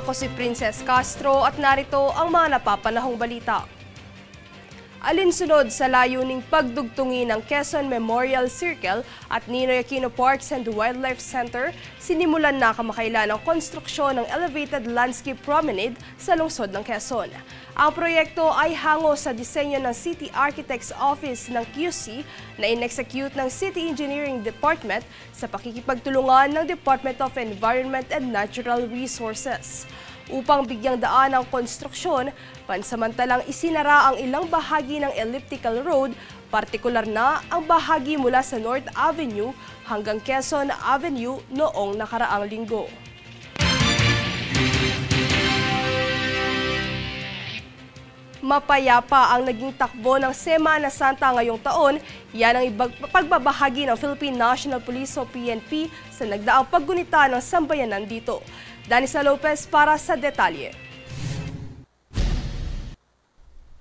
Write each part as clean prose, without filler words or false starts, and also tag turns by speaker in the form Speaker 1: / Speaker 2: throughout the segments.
Speaker 1: Ako si Princess Castro at narito ang mga napapanahong balita. Alinsunod sa layuning pagdugtungin ng Quezon Memorial Circle at Ninoy Aquino Parks and Wildlife Center, sinimulan na kamakailan ang konstruksyon ng elevated landscape promenade sa lungsod ng Quezon. Ang proyekto ay hango sa disenyo ng City Architect's Office ng QC na in-execute ng City Engineering Department sa pakikipagtulungan ng Department of Environment and Natural Resources. Upang bigyang daan ang konstruksyon, pansamantalang isinara ang ilang bahagi ng elliptical road, partikular na ang bahagi mula sa North Avenue hanggang Quezon Avenue noong nakaraang linggo. Mapayapa ang naging takbo ng Semana Santa ngayong taon. Yan ang pagbabahagi ng Philippine National Police o PNP sa nagdaang paggunita ng sambayanan dito. Danisa Lopez para sa detalye.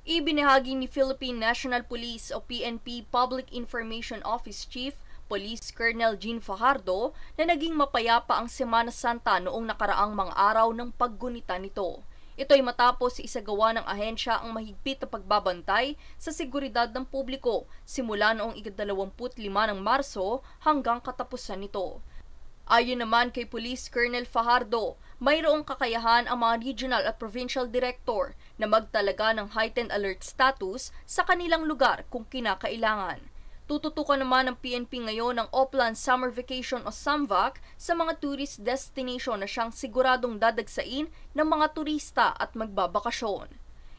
Speaker 2: Ibinahagi ni Philippine National Police o PNP Public Information Office Chief Police Colonel Jean Fajardo na naging mapayapa ang Semana Santa noong nakaraang mga araw ng paggunita nito. Ito ay matapos isagawa ng ahensya ang mahigpit na pagbabantay sa seguridad ng publiko simula noong 25 ng Marso hanggang katapusan nito. Ayon naman kay Police Colonel Fajardo, mayroong kakayahan ang mga regional at provincial director na magtalaga ng heightened alert status sa kanilang lugar kung kinakailangan. Tututukan naman ng PNP ngayon ang Oplan Summer Vacation o SAMVAC sa mga tourist destination na siyang siguradong dadagsain ng mga turista at magbabakasyon.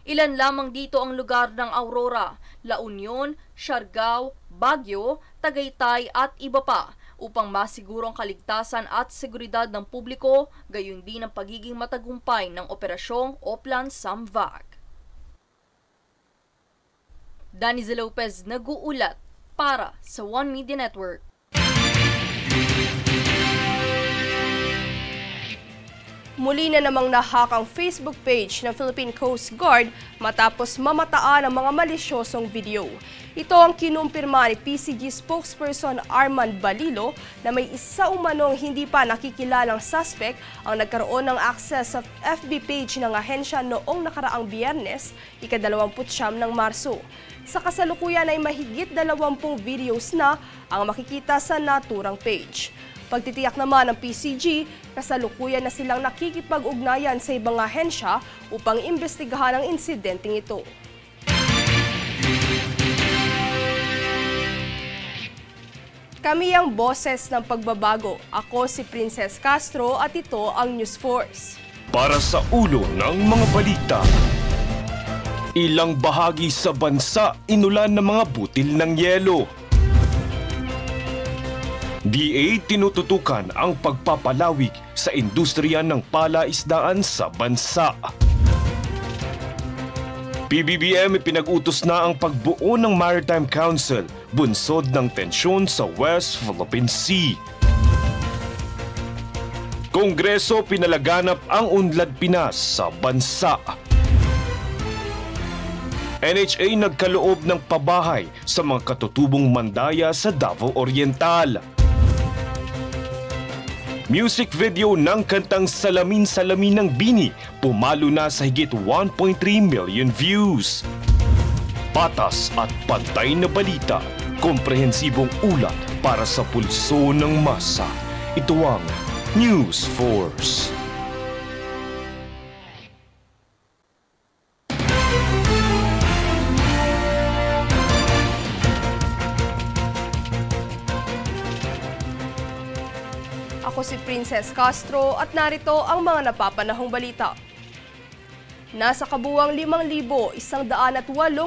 Speaker 2: Ilan lamang dito ang lugar ng Aurora, La Union, Siargao, Baguio, Tagaytay at iba pa, upang masiguro ang kaligtasan at seguridad ng publiko, gayon din ang pagiging matagumpay ng operasyong Oplan SAMVAC. Danisa Lopez nag-uulat para sa One Media Network.
Speaker 1: Muli na namang nahak ang Facebook page ng Philippine Coast Guard matapos mamataan ang mga malisyosong video. Ito ang kinumpirma ni PCG spokesperson Arman Balilo na may isa umanong hindi pa nakikilalang suspect ang nagkaroon ng access sa FB page ng ahensya noong nakaraang Biyernes, ika-29 ng Marso. Sa kasalukuyan ay mahigit 20 videos na ang makikita sa naturang page. Pagtitiyak naman ng PCG, kasalukuyan na silang nakikipag-ugnayan sa ibang ahensya upang imbestigahan ang insidenteng ito. Kami ang boses ng pagbabago. Ako si Princess Castro at ito ang News Force.
Speaker 3: Para sa ulo ng mga balita, ilang bahagi sa bansa inulan ng mga butil ng yelo. DA tinututukan ang pagpapalawig sa industriya ng palaisdaan sa bansa. PBBM pinag-utos na ang pagbuo ng Maritime Council, bunsod ng tensyon sa West Philippine Sea. Kongreso pinalaganap ang Unlad Pinas sa bansa. NHA nagkaloob ng pabahay sa mga katutubong mandaya sa Davao Oriental. Music video ng kantang Salamin Salamin ng Bini pumalo na sa higit 1.3 million views. Patas at pantay na balita, komprehensibong ulat para sa pulso ng masa. Ito ang News Force.
Speaker 1: Ako si Princess Castro at narito ang mga napapanahong balita. Nasa kabuwang 5,108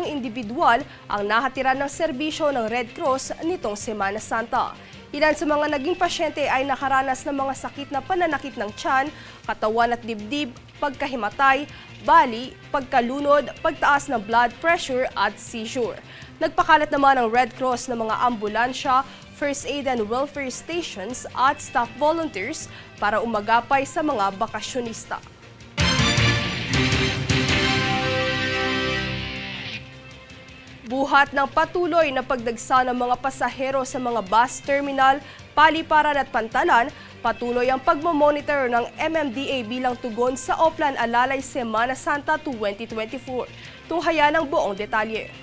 Speaker 1: individual ang nahatiran ng serbisyo ng Red Cross nitong Semana Santa. Ilan sa mga naging pasyente ay nakaranas ng mga sakit na pananakit ng tiyan, katawan at dibdib, pagkahimatay, bali, pagkalunod, pagtaas ng blood pressure at seizure. Nagpakalat naman ang Red Cross ng mga ambulansya, first aid and welfare stations at staff volunteers para umagapay sa mga bakasyonista. Buhat ng patuloy na pagdagsa ng mga pasahero sa mga bus terminal, paliparan at pantalan, Patuloy ang pagmamonitor ng MMDA bilang tugon sa Oplan Alalay Semana Santa 2024. Tuhaya ng buong detalye.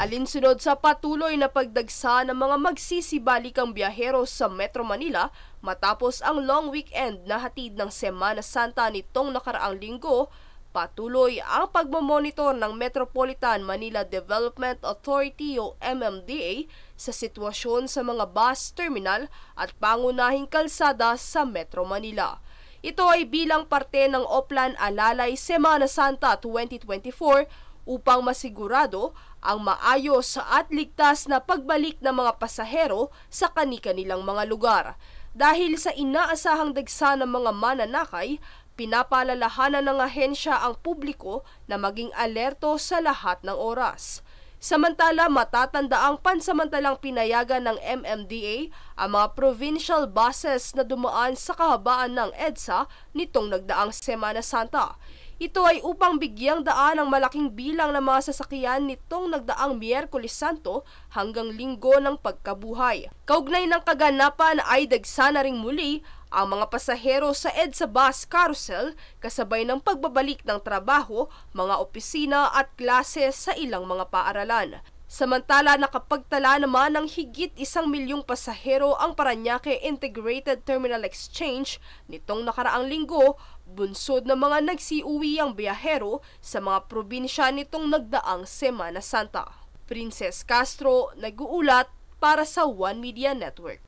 Speaker 1: Alinsunod sa patuloy na pagdagsa ng mga magsisibalikang biyahero sa Metro Manila matapos ang long weekend na hatid ng Semana Santa nitong nakaraang linggo, patuloy ang pagmamonitor ng Metropolitan Manila Development Authority o MMDA sa sitwasyon sa mga bus terminal at pangunahing kalsada sa Metro Manila. Ito ay bilang parte ng Oplan Alalay Semana Santa 2024 upang masigurado ang maayos at ligtas na pagbalik ng mga pasahero sa kani-kanilang mga lugar. Dahil sa inaasahang dagsa ng mga mananakay, pinapaalalahanan ng ahensya ang publiko na maging alerto sa lahat ng oras. Samantala, matatanda ang pansamantalang pinayagan ng MMDA ang mga provincial buses na dumaan sa kahabaan ng EDSA nitong nagdaang Semana Santa. Ito ay upang bigyang daan ang malaking bilang ng mga sasakyan nitong nagdaang Miyerkules Santo hanggang Linggo ng Pagkabuhay. Kaugnay ng kaganapan ay dagsa na ring muli ang mga pasahero sa EDSA Bus Carousel kasabay ng pagbabalik ng trabaho, mga opisina at klase sa ilang mga paaralan. Samantala, nakapagtala naman ng higit 1 milyong pasahero ang Parañaque Integrated Terminal Exchange nitong nakaraang linggo, bunsod ng mga nagsiuwi ang biyahero sa mga probinsya nitong nagdaang Semana Santa. Princess Castro, nag-uulat para sa One Media Network.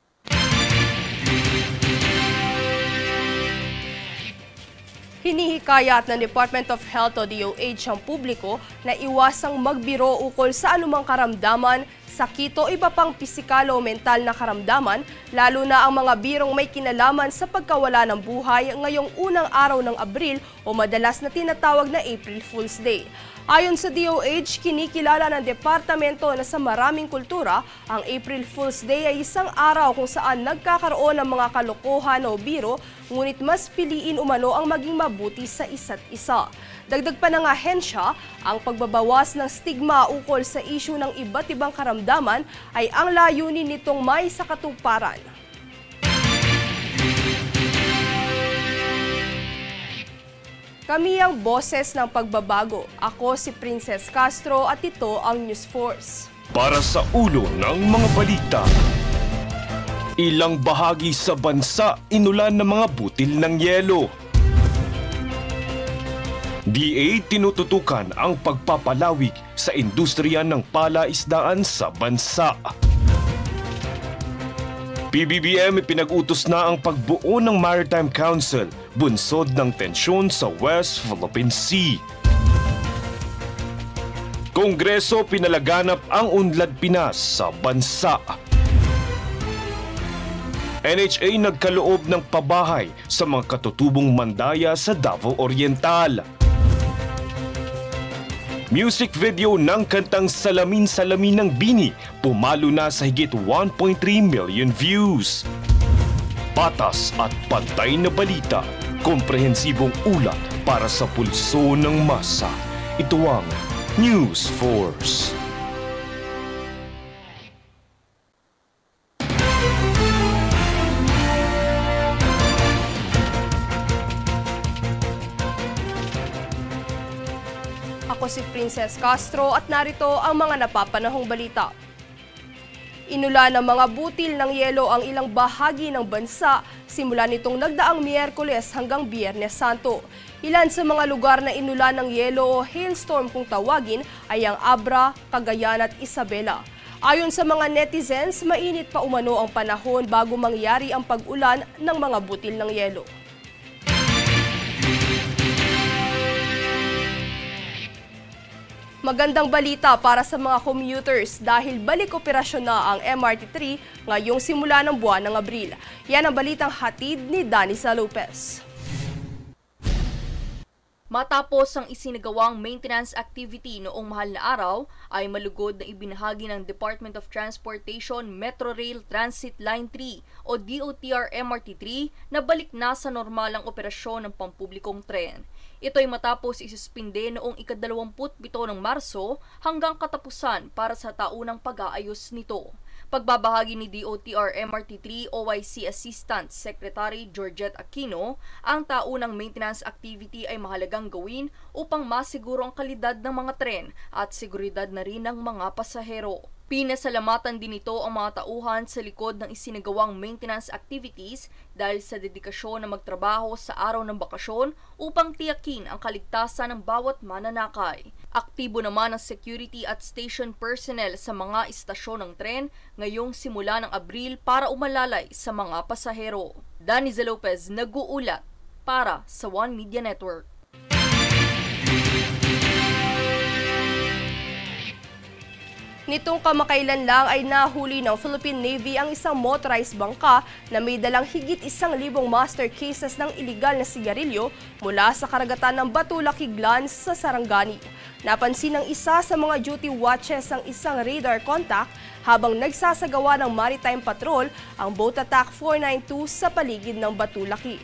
Speaker 1: Hinihikayat ng Department of Health o DOH ang publiko na iwasang magbiro ukol sa anumang karamdaman, sakit o iba pang pisikal o mental na karamdaman, lalo na ang mga birong may kinalaman sa pagkawala ng buhay ngayong unang araw ng Abril o madalas na tinatawag na April Fool's Day. Ayon sa DOH, kinikilala ng departamento na sa maraming kultura, ang April Fool's Day ay isang araw kung saan nagkakaroon ng mga kalokohan o biro, ngunit mas piliin umano ang maging mabuti sa isa't isa. Dagdag pa ng ahensya, ang pagbabawas ng stigma ukol sa isyu ng iba't ibang karamdaman ay ang layunin nitong may sakatuparan. Kami ang boses ng pagbabago. Ako si Princess Castro at ito ang News Force.
Speaker 3: Para sa ulo ng mga balita. Ilang bahagi sa bansa inulan ng mga butil ng yelo. DA tinututukan ang pagpapalawig sa industriya ng palaisdaan sa bansa. PBBM pinag-utos na ang pagbuo ng Maritime Council, bunsod ng tensyon sa West Philippine Sea. Kongreso pinalaganap ang Unlad Pinas sa bansa. NHA nagkaloob ng pabahay sa mga katutubong mandaya sa Davao Oriental. Music video ng kantang Salamin Salamin ng Bini pumalo na sa higit 1.3 million views. Patas at pantay na balita, komprehensibong ulat para sa pulso ng masa. Ito ang News Force.
Speaker 1: Ako si Princess Castro at narito ang mga napapanahong balita. Inulan ng mga butil ng yelo ang ilang bahagi ng bansa simula nitong nagdaang Miyerkules hanggang Biyernes Santo. Ilan sa mga lugar na inulan ng yelo o hailstorm kung tawagin ay ang Abra, Cagayan at Isabela. Ayon sa mga netizens, mainit pa umano ang panahon bago mangyari ang pag-ulan ng mga butil ng yelo. Magandang balita para sa mga commuters dahil balik operasyon na ang MRT3 ngayong simula ng buwan ng Abril. Yan ang balitang hatid ni Danisa Lopez.
Speaker 2: Matapos ang isinagawang maintenance activity noong mahal na araw, ay malugod na ibinahagi ng Department of Transportation Metro Rail Transit Line 3 o DOTR MRT3 na balik na sa normalang operasyon ng pampublikong tren. Ito ay matapos isuspinde noong ika-27 ng Marso hanggang katapusan para sa taunang pag-aayos nito. Pagbabahagi ni DOTR MRT3 OIC Assistant Secretary Georgette Aquino, ang taunang maintenance activity ay mahalagang gawin upang masiguro ang kalidad ng mga tren at seguridad na rin ng mga pasahero. Pinasalamatan din ito ang mga tauhan sa likod ng isinagawang maintenance activities dahil sa dedikasyon na magtrabaho sa araw ng bakasyon upang tiyakin ang kaligtasan ng bawat mananakay. Aktibo naman ang security at station personnel sa mga istasyon ng tren ngayong simula ng Abril para umalalay sa mga pasahero. Daniza Lopez, nag-uulat para sa One Media Network.
Speaker 1: Nitong kamakailan lang ay nahuli ng Philippine Navy ang isang motorized bangka na may dalang higit 1,000 master cases ng iligal na sigarilyo mula sa karagatan ng Batulaki Glans sa Sarangani. Napansin ng isa sa mga duty watches ang isang radar contact habang nagsasagawa ng maritime patrol ang Boat Attack 492 sa paligid ng Batulaki.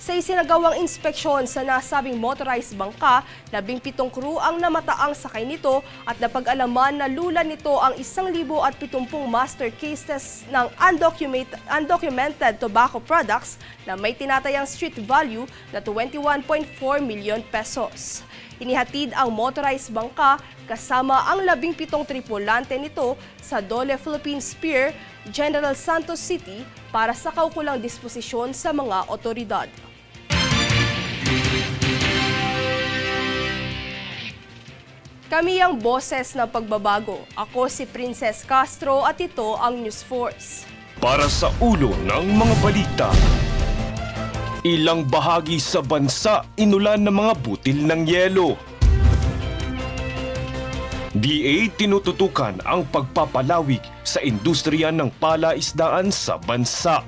Speaker 1: Sa isinagawang inspeksyon sa nasabing motorized bangka, 17 crew ang namataang sakay nito at napag-alaman na lula nito ang 1,070 master cases ng undocumented tobacco products na may tinatayang street value na 21.4 million pesos. Inihatid ang motorized bangka kasama ang 17 tripulante nito sa Dole Philippines Pier, General Santos City para sa kaukulang disposisyon sa mga otoridad. Kami ang boses ng pagbabago. Ako si Princess Castro at ito ang News Force.
Speaker 3: Para sa ulo ng mga balita. Ilang bahagi sa bansa inulan ng mga butil ng yelo. DA tinututukan ang pagpapalawig sa industriya ng palaisdaan sa bansa.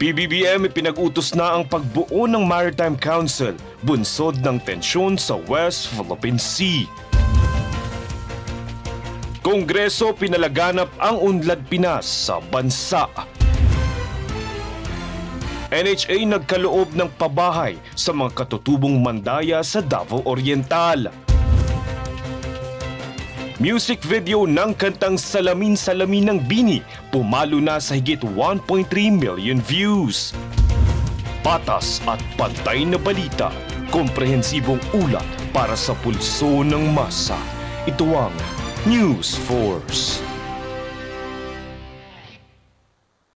Speaker 3: PBBM pinag-utos na ang pagbuo ng Maritime Council, bunsod ng tensyon sa West Philippine Sea. Kongreso pinalaganap ang Unlad Pinas sa bansa. NHA nagkaloob ng pabahay sa mga katutubong mandaya sa Davao Oriental. Music video ng kantang Salamin Salamin ng Bini pumalo na sa higit 1.3 million views. Patas at pantay na balita, komprehensibong ulat para sa pulso ng masa. Ito ang News Force.